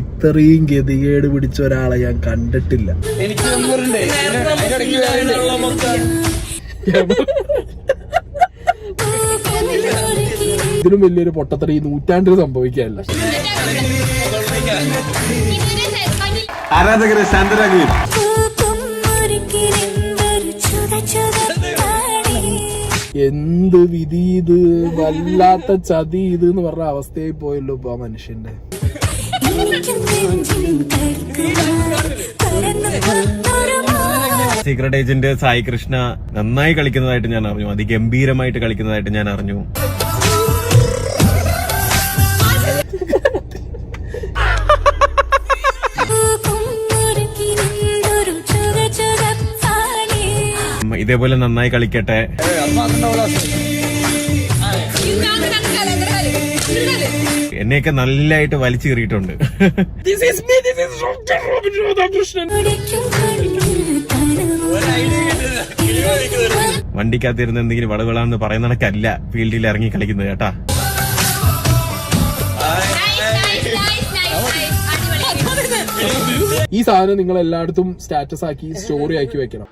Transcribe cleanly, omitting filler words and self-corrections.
ഇത്രയും ഗതികേട് പിടിച്ച ഒരാളെ ഞാൻ കണ്ടിട്ടില്ല. ഇതിനും വലിയൊരു പൊട്ടത്തറി നൂറ്റാണ്ടിൽ സംഭവിക്കാനില്ല. ആരാധകരെ ശാന്തരാകുകയും എന്ത് വിധി ഇത്, വല്ലാത്ത ചതി ഇത് എന്ന് പറഞ്ഞ അവസ്ഥയായി പോയല്ലോ ഇപ്പൊ ആ മനുഷ്യന്റെ. സീക്രട്ട് ഏജന്റ് സായി കൃഷ്ണ നന്നായി കളിക്കുന്നതായിട്ട് ഞാൻ അറിഞ്ഞു. അതിഗംഭീരമായിട്ട് കളിക്കുന്നതായിട്ട് ഞാൻ അറിഞ്ഞു. ഇതേപോലെ നന്നായി കളിക്കട്ടെ. എന്നെയൊക്കെ നല്ലതായിട്ട് വലിച്ചു കയറിയിട്ടുണ്ട്. വണ്ടിക്കകത്തിരുന്ന് എന്തെങ്കിലും വളവിളാന്ന് പറയുന്ന കണക്കല്ല ഫീൽഡിൽ ഇറങ്ങി കളിക്കുന്നത് കേട്ടാ. ഈ സാധനം നിങ്ങൾ എല്ലായിടത്തും സ്റ്റാറ്റസ് ആക്കി സ്റ്റോറി ആക്കി വെക്കണം.